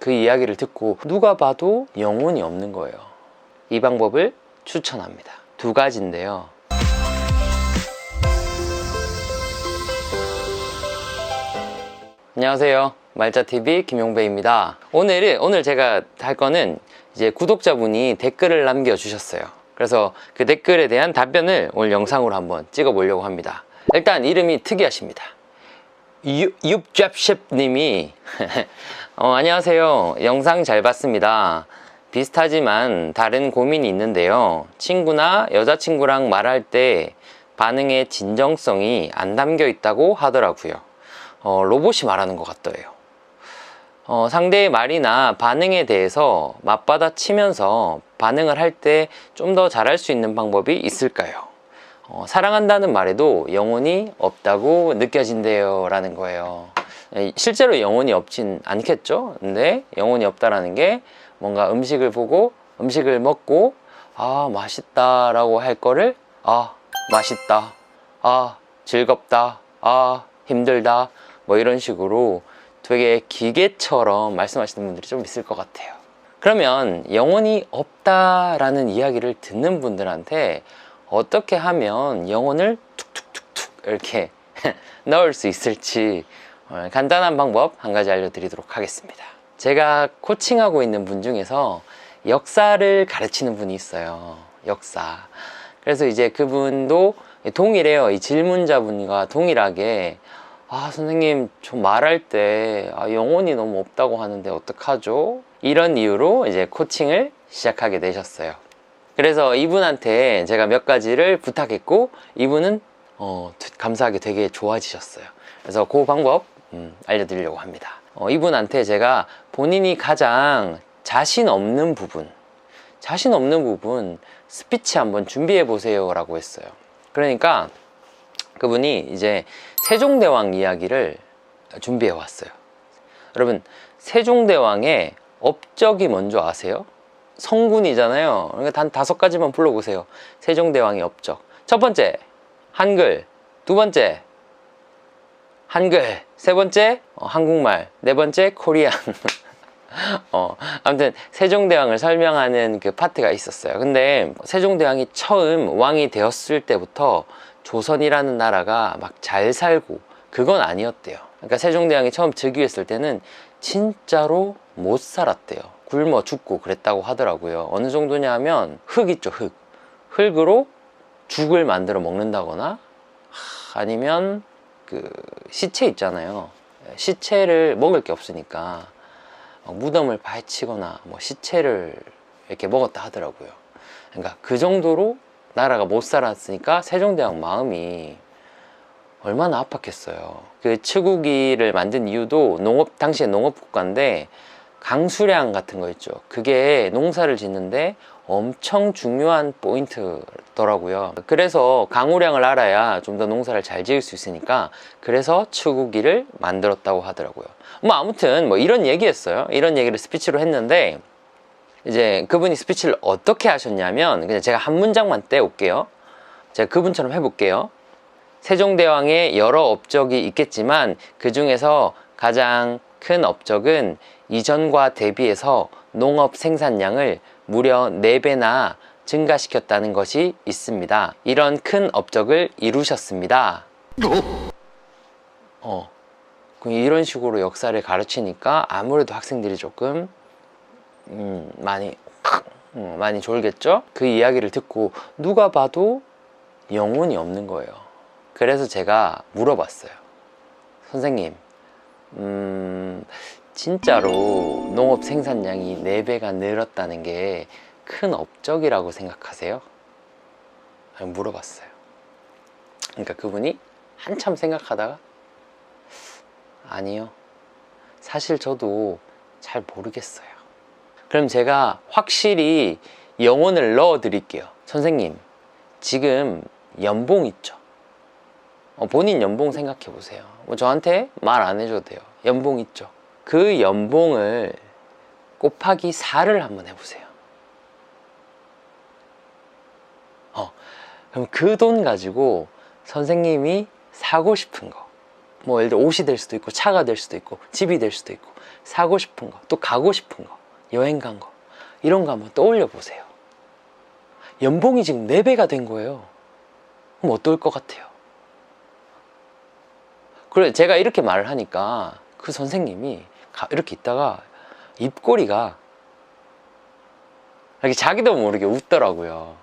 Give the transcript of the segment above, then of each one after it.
그 이야기를 듣고 누가 봐도 영혼이 없는 거예요. 이 방법을 추천합니다. 두 가지인데요. 안녕하세요. 말자TV 김용배입니다. 오늘 제가 할 거는 이제 구독자분이 댓글을 남겨주셨어요. 그래서 그 댓글에 대한 답변을 오늘 영상으로 한번 찍어 보려고 합니다. 일단 이름이 특이하십니다. 육잡셰프님이 안녕하세요. 영상 잘 봤습니다. 비슷하지만 다른 고민이 있는데요. 친구나 여자친구랑 말할 때 반응의 진정성이 안 담겨 있다고 하더라고요. 로봇이 말하는 것 같더래요. 상대의 말이나 반응에 대해서 맞받아치면서 반응을 할 때 좀 더 잘할 수 있는 방법이 있을까요? 사랑한다는 말에도 영혼이 없다고 느껴진대요 라는 거예요. 실제로 영혼이 없진 않겠죠? 근데 영혼이 없다라는 게 뭔가 음식을 보고 음식을 먹고 아 맛있다 라고 할 거를 아 맛있다, 아 즐겁다, 아 힘들다 뭐 이런 식으로 되게 기계처럼 말씀하시는 분들이 좀 있을 것 같아요. 그러면 영혼이 없다라는 이야기를 듣는 분들한테 어떻게 하면 영혼을 툭툭툭툭 이렇게 넣을 수 있을지 간단한 방법 한 가지 알려드리도록 하겠습니다. 제가 코칭하고 있는 분 중에서 역사를 가르치는 분이 있어요. 역사. 그래서 이제 그분도 동일해요. 이 질문자분과 동일하게 선생님 저 말할 때 영혼이 너무 없다고 하는데 어떡하죠? 이런 이유로 이제 코칭을 시작하게 되셨어요. 그래서 이분한테 제가 몇 가지를 부탁했고 이분은 감사하게 되게 좋아지셨어요. 그래서 그 방법 알려드리려고 합니다. 이분한테 제가 본인이 가장 자신 없는 부분 스피치 한번 준비해 보세요 라고 했어요. 그러니까 그분이 이제 세종대왕 이야기를 준비해 왔어요. 여러분 세종대왕의 업적이 뭔지 아세요? 성군이잖아요. 그러니까 단 5가지만 불러보세요. 세종대왕의 업적. 첫 번째 한글, 두 번째 한글, 세 번째 한국말, 네 번째 코리안. 아무튼 세종대왕을 설명하는 그 파트가 있었어요. 근데 세종대왕이 처음 왕이 되었을 때부터 조선이라는 나라가 막 잘 살고 그건 아니었대요. 그러니까 세종대왕이 처음 즉위했을 때는 진짜로 못 살았대요. 굶어 죽고 그랬다고 하더라고요. 어느 정도냐 하면 흙 있죠, 흙으로 죽을 만들어 먹는다거나 아니면 그 시체 있잖아요. 시체를 먹을 게 없으니까 무덤을 파헤치거나 뭐 시체를 이렇게 먹었다 하더라고요. 그러니까 그 정도로 나라가 못 살았으니까 세종대왕 마음이 얼마나 아팠겠어요. 그 치국이를 만든 이유도 당시에 농업국가인데 강수량 같은 거 있죠. 그게 농사를 짓는데 엄청 중요한 포인트더라고요. 그래서 강우량을 알아야 좀 더 농사를 잘 지을 수 있으니까 그래서 치국이를 만들었다고 하더라고요. 아무튼 이런 얘기였어요. 이런 얘기를 스피치로 했는데 이제 그분이 스피치를 어떻게 하셨냐면 그냥 제가 한 문장만 떼올게요. 제가 그분처럼 해볼게요. 세종대왕의 여러 업적이 있겠지만 그 중에서 가장 큰 업적은 이전과 대비해서 농업 생산량을 무려 4배나 증가시켰다는 것이 있습니다. 이런 큰 업적을 이루셨습니다. 이런 식으로 역사를 가르치니까 아무래도 학생들이 조금 많이 졸겠죠? 그 이야기를 듣고 누가 봐도 영혼이 없는 거예요. 그래서 제가 물어봤어요. 선생님, 진짜로 농업 생산량이 4배가 늘었다는 게 큰 업적이라고 생각하세요? 물어봤어요. 그러니까 그분이 한참 생각하다가 아니요, 사실 저도 잘 모르겠어요. 그럼 제가 확실히 영혼을 넣어 드릴게요. 선생님, 지금 연봉 있죠? 본인 연봉 생각해 보세요. 저한테 말 안 해줘도 돼요. 연봉 있죠? 그 연봉을 곱하기 4를 한번 해보세요. 그럼 그 돈 가지고 선생님이 사고 싶은 거, 예를 들어 옷이 될 수도 있고 차가 될 수도 있고 집이 될 수도 있고 사고 싶은 거, 또 가고 싶은 거, 여행 간 거, 이런 거 한번 떠올려 보세요. 연봉이 지금 4배가 된 거예요. 그럼 어떨 것 같아요? 그래, 제가 이렇게 말을 하니까 그 선생님이 이렇게 있다가 입꼬리가 이렇게 자기도 모르게 웃더라고요.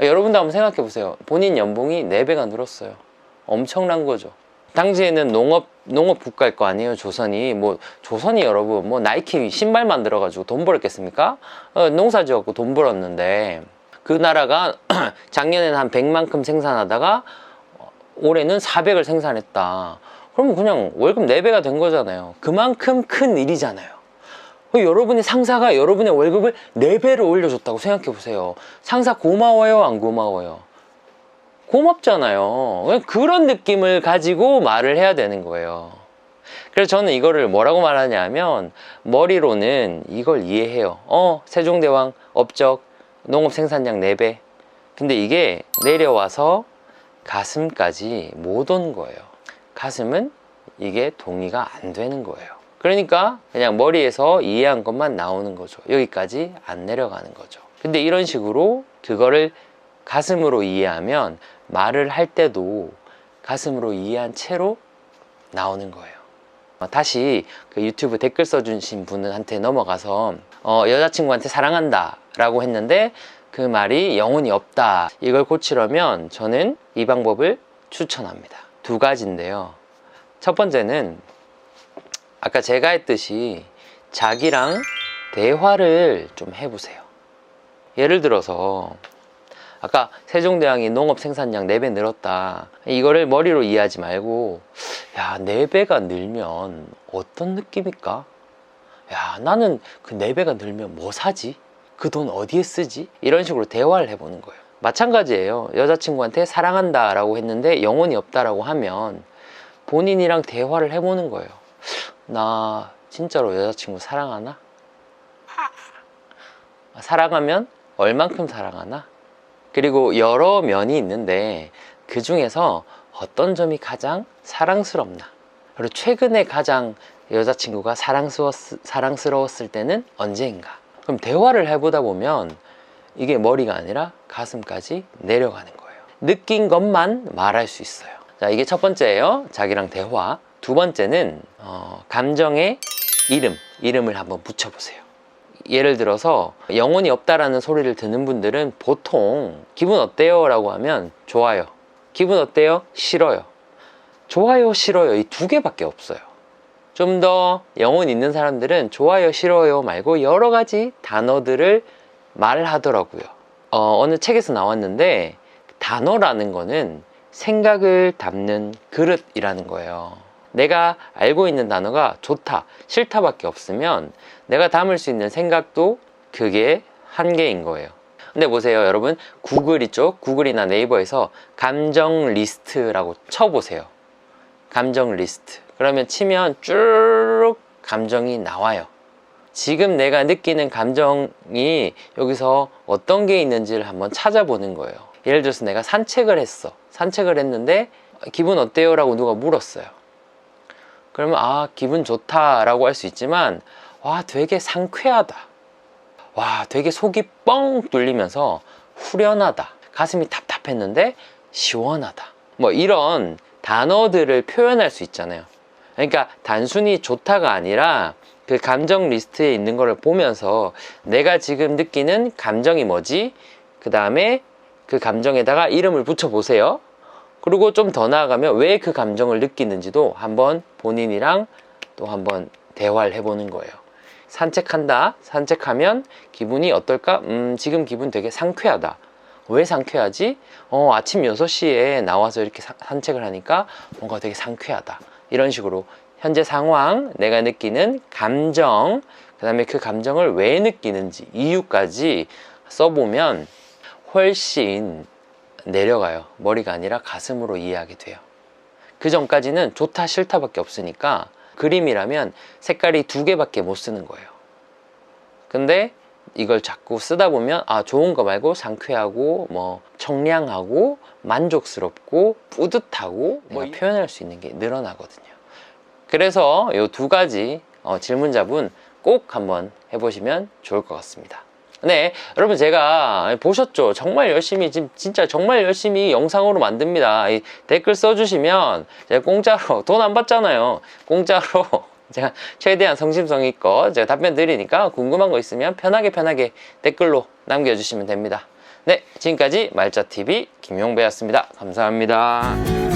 여러분도 한번 생각해 보세요. 본인 연봉이 4배가 늘었어요. 엄청난 거죠. 당시에는 농업 국가일 거 아니에요, 조선이. 뭐 조선이 여러분 뭐 나이키 신발 만들어 가지고 돈 벌었겠습니까? 농사 지어갖고 돈 벌었는데, 그 나라가 작년에는 한 100만큼 생산하다가 올해는 400을 생산했다. 그러면 그냥 월급 4배가 된 거잖아요. 그만큼 큰 일이잖아요. 여러분의 상사가 여러분의 월급을 4배로 올려줬다고 생각해 보세요. 상사 고마워요, 안 고마워요? 고맙잖아요. 그런 느낌을 가지고 말을 해야 되는 거예요. 그래서 저는 이거를 뭐라고 말하냐면, 머리로는 이걸 이해해요. 세종대왕 업적 농업 생산량 4배. 근데 이게 내려와서 가슴까지 못 온 거예요. 가슴은 이게 동의가 안 되는 거예요. 그러니까 그냥 머리에서 이해한 것만 나오는 거죠. 여기까지 안 내려가는 거죠. 근데 이런 식으로 그거를 가슴으로 이해하면 말을 할 때도 가슴으로 이해한 채로 나오는 거예요. 다시 그 유튜브 댓글 써주신 분한테 넘어가서 여자친구한테 사랑한다 라고 했는데 그 말이 영혼이 없다, 이걸 고치려면 저는 이 방법을 추천합니다. 2가지인데요. 첫 번째는 아까 제가 했듯이 자기랑 대화를 좀 해보세요. 예를 들어서 아까 세종대왕이 농업 생산량 4배 늘었다, 이거를 머리로 이해하지 말고, 야, 4배가 늘면 어떤 느낌일까? 야, 나는 그 4배가 늘면 뭐 사지? 그 돈 어디에 쓰지? 이런 식으로 대화를 해보는 거예요. 마찬가지예요. 여자친구한테 사랑한다 라고 했는데 영혼이 없다라고 하면 본인이랑 대화를 해보는 거예요. 나 진짜로 여자친구 사랑하나? 사랑하면 얼만큼 사랑하나? 그리고 여러 면이 있는데 그 중에서 어떤 점이 가장 사랑스럽나? 그리고 최근에 가장 여자친구가 사랑스러웠을 때는 언제인가? 그럼 대화를 해보다 보면 이게 머리가 아니라 가슴까지 내려가는 거예요. 느낀 것만 말할 수 있어요. 자, 이게 첫 번째예요. 자기랑 대화. 2번째는 감정의 이름을 한번 붙여보세요. 예를 들어서 영혼이 없다라는 소리를 듣는 분들은 보통 기분 어때요? 라고 하면 좋아요. 기분 어때요? 싫어요. 좋아요, 싫어요, 이 2개밖에 없어요. 좀 더 영혼 있는 사람들은 좋아요, 싫어요 말고 여러 가지 단어들을 말하더라고요. 어느 책에서 나왔는데 단어라는 거는 생각을 담는 그릇이라는 거예요. 내가 알고 있는 단어가 좋다, 싫다 밖에 없으면 내가 담을 수 있는 생각도 그게 한계인 거예요. 근데 보세요, 여러분, 구글 있죠? 구글이나 네이버에서 감정 리스트라고 쳐보세요. 감정 리스트. 그러면 치면 쭉 감정이 나와요. 지금 내가 느끼는 감정이 여기서 어떤 게 있는지를 한번 찾아보는 거예요. 예를 들어서 내가 산책을 했어. 산책을 했는데 기분 어때요? 라고 누가 물었어요. 그러면 기분 좋다 라고 할 수 있지만, 와, 되게 상쾌하다, 와, 되게 속이 뻥 뚫리면서 후련하다, 가슴이 답답했는데 시원하다, 뭐 이런 단어들을 표현할 수 있잖아요. 그러니까 단순히 좋다가 아니라 그 감정 리스트에 있는 거를 보면서 내가 지금 느끼는 감정이 뭐지? 그 다음에 그 감정에다가 이름을 붙여보세요. 그리고 좀 더 나아가면 왜 그 감정을 느끼는지도 한번 본인이랑 또 한번 대화를 해보는 거예요. 산책한다. 산책하면 기분이 어떨까? 지금 기분 되게 상쾌하다. 왜 상쾌하지? 아침 6시에 나와서 이렇게 산책을 하니까 뭔가 되게 상쾌하다. 이런 식으로 현재 상황, 내가 느끼는 감정, 그 다음에 그 감정을 왜 느끼는지 이유까지 써보면 훨씬 내려가요. 머리가 아니라 가슴으로 이해하게 돼요. 그 전까지는 좋다 싫다 밖에 없으니까 그림이라면 색깔이 2개밖에 못 쓰는 거예요. 근데 이걸 자꾸 쓰다 보면 좋은 거 말고 상쾌하고 뭐 청량하고 만족스럽고 뿌듯하고 내가 표현할 수 있는 게 늘어나거든요. 그래서 이 2가지 질문자분 꼭 한번 해보시면 좋을 것 같습니다. 네, 여러분 제가 보셨죠? 정말 열심히 진짜 정말 열심히 영상으로 만듭니다. 이 댓글 써주시면 제가 공짜로 돈 안 받잖아요. 공짜로 제가 최대한 성심성의껏 제가 답변 드리니까 궁금한 거 있으면 편하게 댓글로 남겨주시면 됩니다. 네, 지금까지 말자TV 김용배였습니다. 감사합니다.